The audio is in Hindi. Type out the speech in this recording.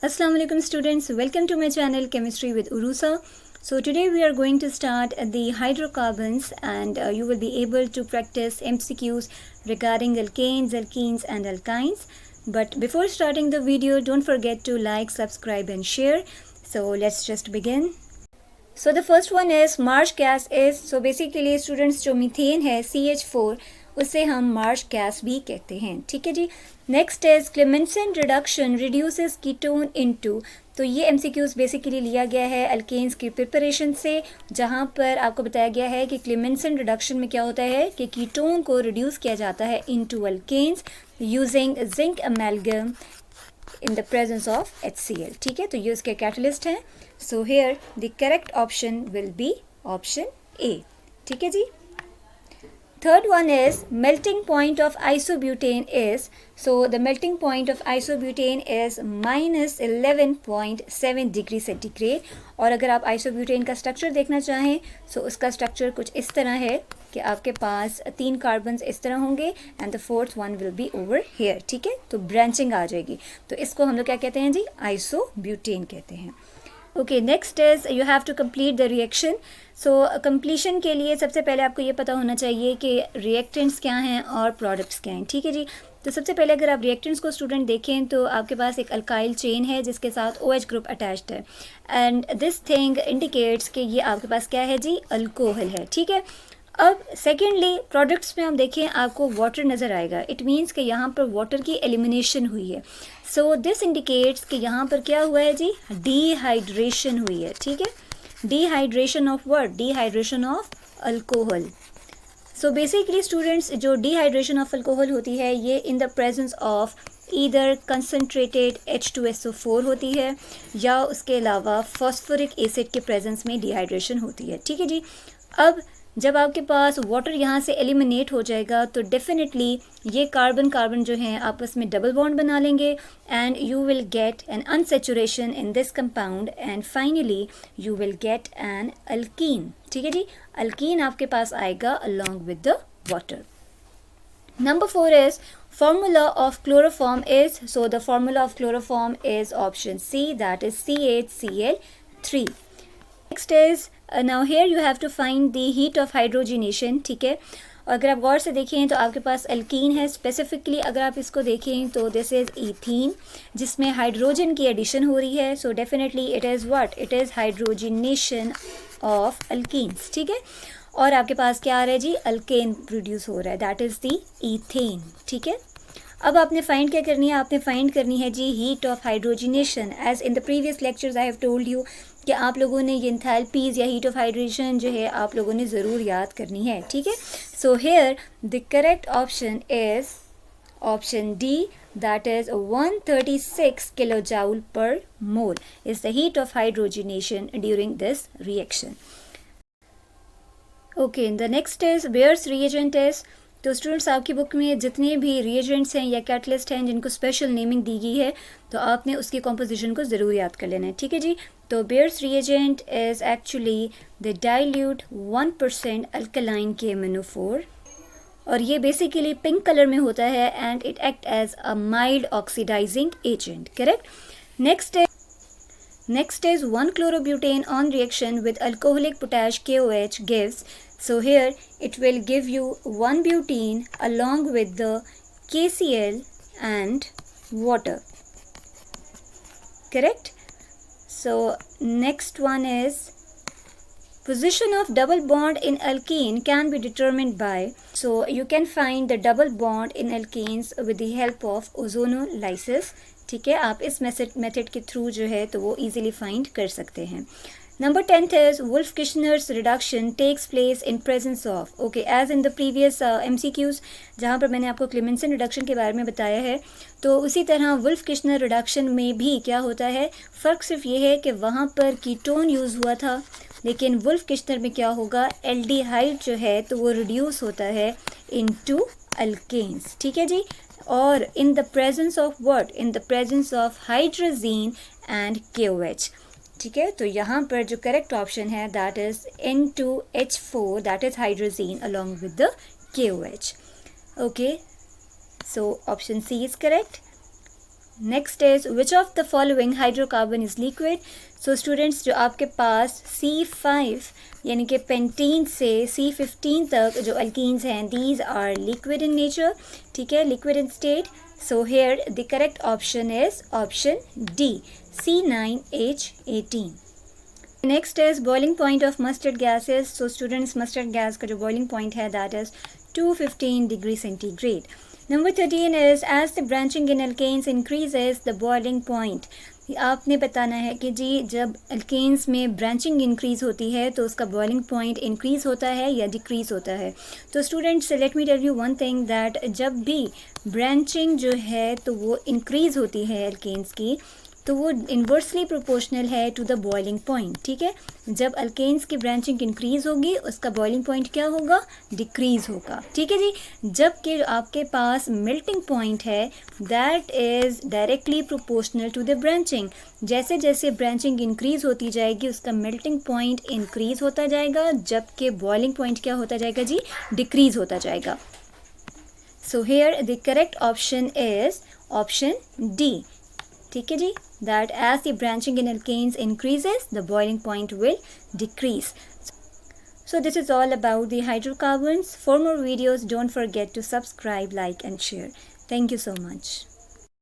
Assalamu alaikum students, welcome to my channel Chemistry with Urusa. So today we are going to start the hydrocarbons and you will be able to practice MCQs regarding alkanes, alkenes and alkynes. But before starting the video, don't forget to like, subscribe and share. So let's just begin. So the first one is marsh gas is, so basically students जो मीथेन है CH4 उसे हम मार्श गैस भी कहते हैं, ठीक है जी. Next is Clemmensen reduction reduces ketone into, तो ये एमसीक्यूज बेसिकली लिया गया है अल्केन्स की प्रिपरेशन से, जहाँ पर आपको बताया गया है कि क्लेमेंसन रिडक्शन में क्या होता है कि कीटोन को रिड्यूस किया जाता है into alkanes using zinc amalgam in the presence of HCl, ठीक है. तो ये उसके कैटलिस्ट हैं. सो here the correct option will be option A, ठीक है जी. Third one is melting point of isobutane is, so the melting point of isobutane is -11.7 degree centigrade. और अगर आप आइसोब्यूटेन का स्ट्रक्चर देखना चाहें तो उसका स्ट्रक्चर कुछ इस तरह है कि आपके पास 3 कार्बन्स इस तरह होंगे and the fourth one will be over here, ठीक है. तो ब्रांचिंग आ जाएगी, तो इसको हम लोग क्या कहते हैं जी, आइसोब्यूटेन कहते हैं. Okay, next is you have to complete the reaction. So completion के लिए सबसे पहले आपको ये पता होना चाहिए कि रिएक्टेंट्स क्या हैं और प्रोडक्ट्स क्या हैं, ठीक है जी. तो सबसे पहले अगर आप रिएक्टेंट्स को स्टूडेंट देखें तो आपके पास एक अल्काइल चेन है जिसके साथ OH ग्रुप अटैच्ड है एंड दिस थिंग इंडिकेट्स कि ये आपके पास क्या है जी, अल्कोहल है, ठीक है. अब सेकेंडली प्रोडक्ट्स में हम देखें आपको वाटर नज़र आएगा. इट मीन्स कि यहाँ पर वाटर की एलिमिनेशन हुई है. सो दिस इंडिकेट्स कि यहाँ पर क्या हुआ है जी, डिहाइड्रेशन हुई है, ठीक है. Dehydration of what, dehydration of alcohol. So basically students जो डिहाइड्रेशन ऑफ अल्कोहल होती है ये इन the presence of either concentrated H2SO4 होती है या उसके अलावा फॉस्फोरिक एसिड के प्रेजेंस में डिहाइड्रेशन होती है, ठीक है जी. अब जब आपके पास वाटर यहाँ से एलिमिनेट हो जाएगा तो डेफिनेटली ये कार्बन कार्बन जो हैं आपस में डबल बॉन्ड बना लेंगे and you will get an unsaturation in this compound and finally you will get an alkyne, ठीक है जी. अल्कीन आपके पास आएगा along with the water. Number 4 is formula of chloroform is, so the formula of chloroform is option C, that is CH_Cl3. Next is now here you have to find the heat of hydrogenation, ठीक है. अगर आप गौर से देखें तो आपके पास अल्कीन है. स्पेसिफिकली अगर आप इसको देखें तो दिस इज़ ईथीन जिसमें हाइड्रोजन की एडिशन हो रही है. So definitely it is what, it is hydrogenation of alkenes, ठीक है. और आपके पास क्या आ रहा है जी, अल्केन प्रोड्यूस हो रहा है, दैट इज़ द ईथेन, ठीक है. अब आपने फाइंड क्या करनी है, आपने फाइंड करनी है जी heat of hydrogenation. As in the previous lectures I have told you कि आप लोगों ने ये एंथैल्पीज़ या हीट ऑफ हाइड्रेशन जो है आप लोगों ने ज़रूर याद करनी है, ठीक है. सो here the correct option is option D, that is 136 kilojoule per mole is the heat of hydrogenation during this reaction. Okay, the next is Bayer's reagent is, तो स्टूडेंट्स आपकी बुक में जितने भी रिएजेंट्स हैं या कैटलिस्ट हैं जिनको स्पेशल नेमिंग दी गई है तो आपने उसकी कॉम्पोजिशन को ज़रूर याद कर लेना है, ठीक है जी. तो Baeyer's reagent is actually the dilute 1% alkaline KMnO4 और ये बेसिकली पिंक कलर में होता है and it act as a mild oxidising agent, correct. Next is 1-chlorobutane on reaction with alcoholic potash KOH gives, so here it will give you 1-butene along with the KCl and water, correct. So next one is position of double bond in alkene can be determined by, so you can find the double bond in alkenes with the help of ozonolysis, ठीक है. आप इस मेथड के थ्रू जो है तो वो इजीली फाइंड कर सकते हैं. Number 10 is Wolff-Kishner's reduction takes place in presence of, okay, as in the previous MCQs जहाँ पर मैंने आपको क्लेमेंसन रिडक्शन के बारे में बताया है तो उसी तरह वुल्फ-किश्नर रिडक्शन में भी क्या होता है, फ़र्क सिर्फ ये है कि वहाँ पर कीटोन यूज़ हुआ था लेकिन वुल्फ-किश्नर में क्या होगा, एल्डिहाइड जो है तो वो रिड्यूस होता है इनटू अल्केन्स, ठीक है जी. और in the presence of what, in the presence of hydrazine and KOH, ठीक है. तो यहाँ पर जो करेक्ट ऑप्शन है that is N2H4, that is hydrazine along with the KOH. Okay, so option C is correct. Next is which of the following hydrocarbon is liquid. So students, जो आपके पास C5 यानी कि पेंटीन से C15 तक जो अल्कीन्स हैं, these are liquid in nature, ठीक है, liquid in state. So here the correct option is option D, C9H18. Next is boiling point of mustard gases. So students, mustard gas का जो बॉइलिंग पॉइंट है that is 215 degree centigrade. Number 13 is as the branching in alkanes increases the boiling point. आपने बताना है कि जी जब अल्केन्स में ब्रांचिंग इंक्रीज़ होती है तो उसका बॉइलिंग पॉइंट इंक्रीज़ होता है या डिक्रीज़ होता है. तो students, let me tell you one thing that जब भी ब्रांचिंग जो है तो वो इंक्रीज़ होती है अल्केन्स की, तो वो इन्वर्सली प्रोपोर्शनल है टू द बॉइलिंग पॉइंट. ठीक है, जब अल्केन्स की ब्रांचिंग इंक्रीज़ होगी उसका बॉइलिंग पॉइंट क्या होगा, डिक्रीज़ होगा. ठीक है जी. जबकि आपके पास मेल्टिंग पॉइंट है that is directly proportional to the branching. जैसे जैसे ब्रांचिंग इंक्रीज़ होती जाएगी उसका मेल्टिंग पॉइंट इंक्रीज़ होता जाएगा, जबकि बॉइलिंग पॉइंट क्या होता जाएगा जी, डिक्रीज़ होता जाएगा. सो here the correct option is option D. ठीक है जी, that as the branching in alkanes increases the boiling point will decrease. So this is all about the hydrocarbons. For more videos don't forget to subscribe, like and share. Thank you so much.